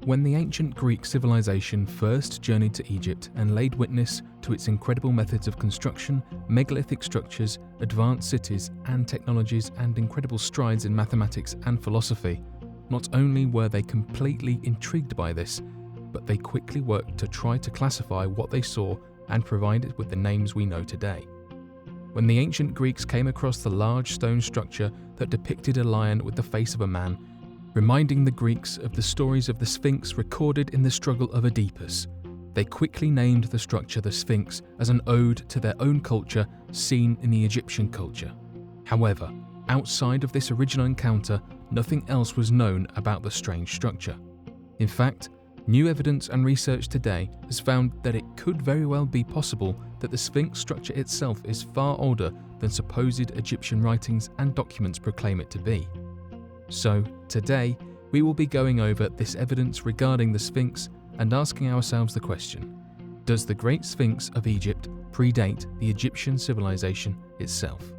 When the ancient Greek civilization first journeyed to Egypt and laid witness to its incredible methods of construction, megalithic structures, advanced cities and technologies, and incredible strides in mathematics and philosophy, not only were they completely intrigued by this, but they quickly worked to try to classify what they saw and provide it with the names we know today. When the ancient Greeks came across the large stone structure that depicted a lion with the face of a man, reminding the Greeks of the stories of the Sphinx recorded in the struggle of Oedipus, they quickly named the structure the Sphinx as an ode to their own culture seen in the Egyptian culture. However, outside of this original encounter, nothing else was known about the strange structure. In fact, new evidence and research today has found that it could very well be possible that the Sphinx structure itself is far older than supposed Egyptian writings and documents proclaim it to be. So, today, we will be going over this evidence regarding the Sphinx and asking ourselves the question: does the Great Sphinx of Egypt predate the Egyptian civilization itself?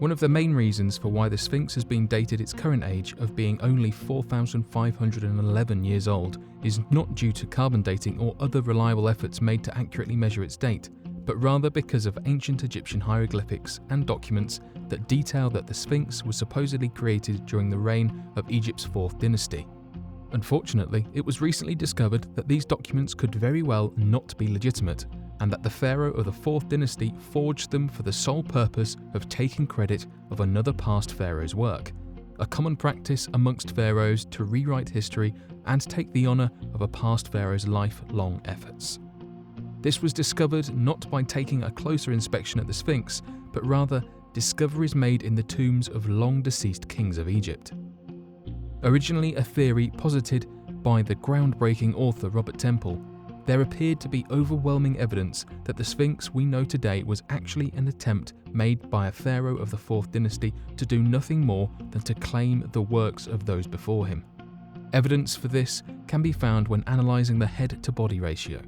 One of the main reasons for why the Sphinx has been dated its current age of being only 4,511 years old is not due to carbon dating or other reliable efforts made to accurately measure its date, but rather because of ancient Egyptian hieroglyphics and documents that detail that the Sphinx was supposedly created during the reign of Egypt's 4th dynasty. Unfortunately, it was recently discovered that these documents could very well not be legitimate, and that the pharaoh of the 4th dynasty forged them for the sole purpose of taking credit of another past pharaoh's work, a common practice amongst pharaohs to rewrite history and take the honor of a past pharaoh's lifelong efforts. This was discovered not by taking a closer inspection at the Sphinx, but rather discoveries made in the tombs of long-deceased kings of Egypt. Originally a theory posited by the groundbreaking author Robert Temple, there appeared to be overwhelming evidence that the Sphinx we know today was actually an attempt made by a pharaoh of the 4th dynasty to do nothing more than to claim the works of those before him. Evidence for this can be found when analysing the head-to-body ratio.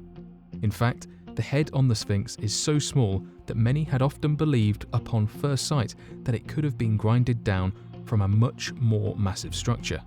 In fact, the head on the Sphinx is so small that many had often believed upon first sight that it could have been grinded down from a much more massive structure.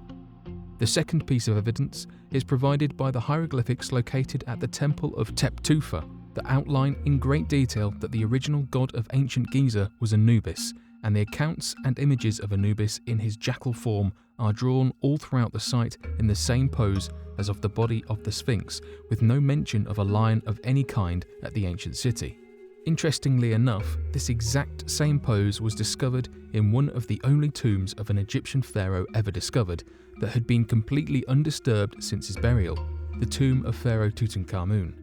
The second piece of evidence is provided by the hieroglyphics located at the Temple of Teptufa that outline in great detail that the original god of ancient Giza was Anubis, and the accounts and images of Anubis in his jackal form are drawn all throughout the site in the same pose as of the body of the Sphinx, with no mention of a lion of any kind at the ancient city. Interestingly enough, this exact same pose was discovered in one of the only tombs of an Egyptian pharaoh ever discovered that had been completely undisturbed since his burial, the tomb of Pharaoh Tutankhamun.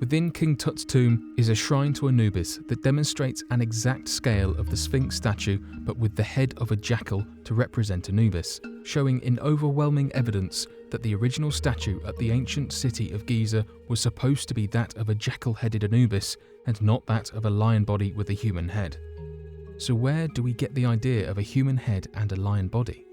Within King Tut's tomb is a shrine to Anubis that demonstrates an exact scale of the Sphinx statue, but with the head of a jackal to represent Anubis, showing in overwhelming evidence that the original statue at the ancient city of Giza was supposed to be that of a jackal-headed Anubis and not that of a lion body with a human head. So where do we get the idea of a human head and a lion body?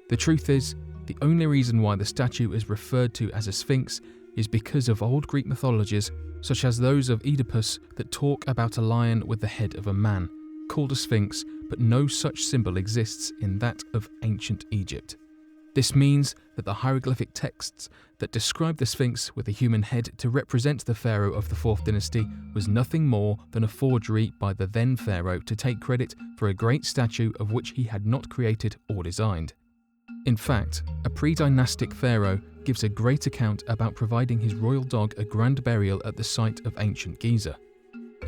The truth is, the only reason why the statue is referred to as a sphinx is because of old Greek mythologies, such as those of Oedipus, that talk about a lion with the head of a man, called a sphinx, but no such symbol exists in that of ancient Egypt. This means that the hieroglyphic texts that describe the Sphinx with a human head to represent the pharaoh of the 4th dynasty was nothing more than a forgery by the then pharaoh to take credit for a great statue of which he had not created or designed. In fact, a pre-dynastic pharaoh gives a great account about providing his royal dog a grand burial at the site of ancient Giza.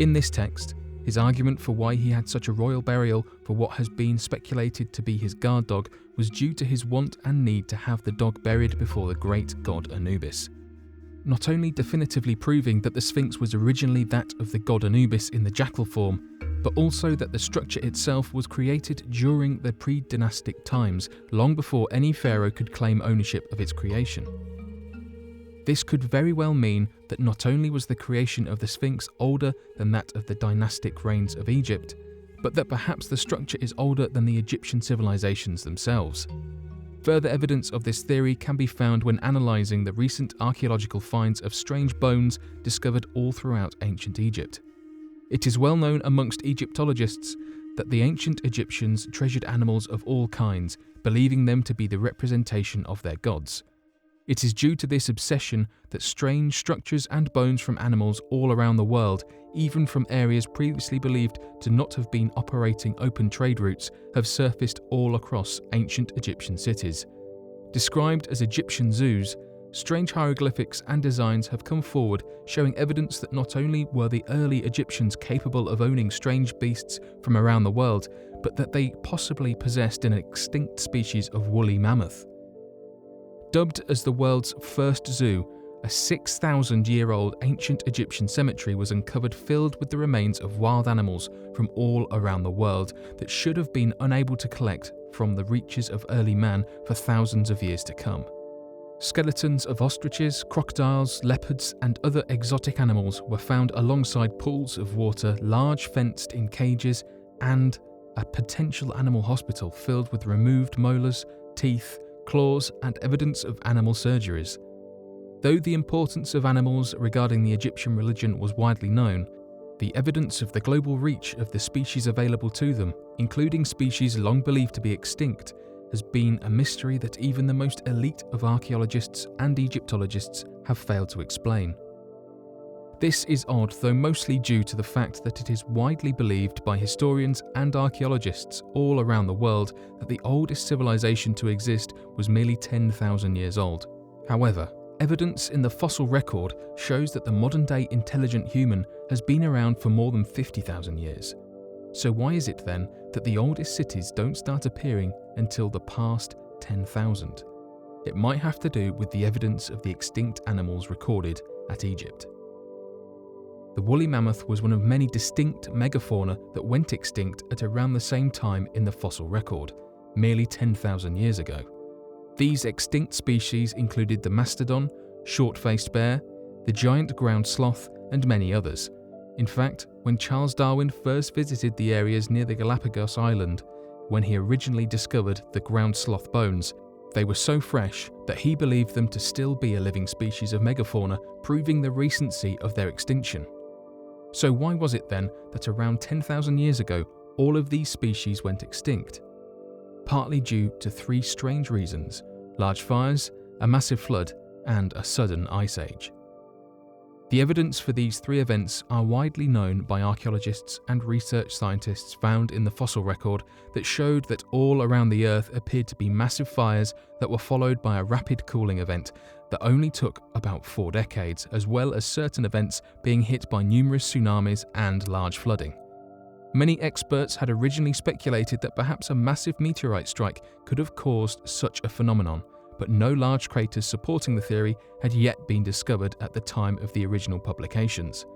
In this text, his argument for why he had such a royal burial for what has been speculated to be his guard dog was due to his want and need to have the dog buried before the great god Anubis. Not only definitively proving that the Sphinx was originally that of the god Anubis in the jackal form, but also that the structure itself was created during the pre-dynastic times, long before any pharaoh could claim ownership of its creation. This could very well mean that not only was the creation of the Sphinx older than that of the dynastic reigns of Egypt, but that perhaps the structure is older than the Egyptian civilizations themselves. Further evidence of this theory can be found when analysing the recent archaeological finds of strange bones discovered all throughout ancient Egypt. It is well known amongst Egyptologists that the ancient Egyptians treasured animals of all kinds, believing them to be the representation of their gods. It is due to this obsession that strange structures and bones from animals all around the world, even from areas previously believed to not have been operating open trade routes, have surfaced all across ancient Egyptian cities. Described as Egyptian zoos, strange hieroglyphics and designs have come forward showing evidence that not only were the early Egyptians capable of owning strange beasts from around the world, but that they possibly possessed an extinct species of woolly mammoth. Dubbed as the world's first zoo, a 6,000-year-old ancient Egyptian cemetery was uncovered filled with the remains of wild animals from all around the world that should have been unable to collect from the reaches of early man for thousands of years to come. Skeletons of ostriches, crocodiles, leopards, and other exotic animals were found alongside pools of water, large fenced in cages, and a potential animal hospital filled with removed molars, teeth, claws, and evidence of animal surgeries. Though the importance of animals regarding the Egyptian religion was widely known, the evidence of the global reach of the species available to them, including species long believed to be extinct, has been a mystery that even the most elite of archaeologists and Egyptologists have failed to explain. This is odd, though mostly due to the fact that it is widely believed by historians and archaeologists all around the world that the oldest civilization to exist was merely 10,000 years old. However, evidence in the fossil record shows that the modern-day intelligent human has been around for more than 50,000 years. So why is it then that the oldest cities don't start appearing until the past 10,000? It might have to do with the evidence of the extinct animals recorded at Egypt. The woolly mammoth was one of many distinct megafauna that went extinct at around the same time in the fossil record, merely 10,000 years ago. These extinct species included the mastodon, short-faced bear, the giant ground sloth, and many others. In fact, when Charles Darwin first visited the areas near the Galapagos Island, when he originally discovered the ground sloth bones, they were so fresh that he believed them to still be a living species of megafauna, proving the recency of their extinction. So why was it then that around 10,000 years ago, all of these species went extinct? Partly due to three strange reasons: large fires, a massive flood, and a sudden ice age. The evidence for these three events are widely known by archaeologists and research scientists found in the fossil record that showed that all around the Earth appeared to be massive fires that were followed by a rapid cooling event that only took about 4 decades, as well as certain events being hit by numerous tsunamis and large flooding. Many experts had originally speculated that perhaps a massive meteorite strike could have caused such a phenomenon, but no large craters supporting the theory had yet been discovered at the time of the original publications.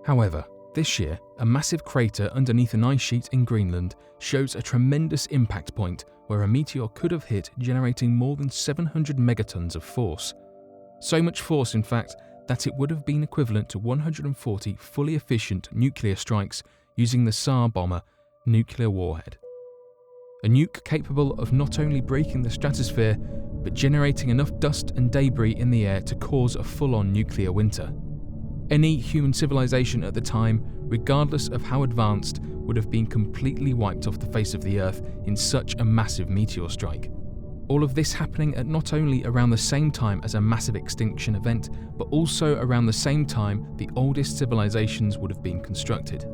However, this year, a massive crater underneath an ice sheet in Greenland shows a tremendous impact point where a meteor could have hit, generating more than 700 megatons of force. So much force, in fact, that it would have been equivalent to 140 fully efficient nuclear strikes using the Tsar bomber nuclear warhead. A nuke capable of not only breaking the stratosphere, but generating enough dust and debris in the air to cause a full-on nuclear winter. Any human civilization at the time, regardless of how advanced, would have been completely wiped off the face of the Earth in such a massive meteor strike. All of this happening at not only around the same time as a massive extinction event, but also around the same time the oldest civilizations would have been constructed.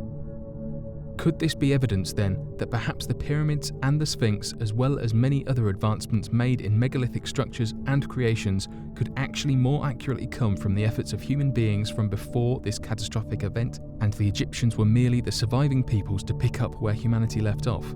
Could this be evidence then that perhaps the pyramids and the Sphinx, as well as many other advancements made in megalithic structures and creations, could actually more accurately come from the efforts of human beings from before this catastrophic event, and the Egyptians were merely the surviving peoples to pick up where humanity left off?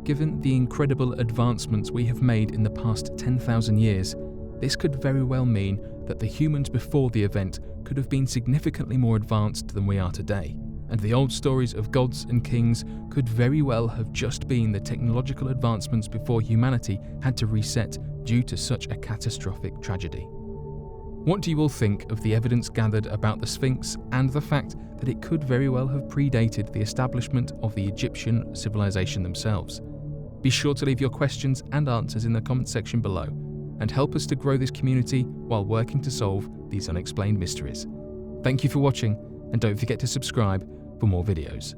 Given the incredible advancements we have made in the past 10,000 years, this could very well mean that the humans before the event could have been significantly more advanced than we are today, and the old stories of gods and kings could very well have just been the technological advancements before humanity had to reset due to such a catastrophic tragedy. What do you all think of the evidence gathered about the Sphinx and the fact that it could very well have predated the establishment of the Egyptian civilization themselves? Be sure to leave your questions and answers in the comment section below, and help us to grow this community while working to solve these unexplained mysteries. Thank you for watching, and don't forget to subscribe for more videos.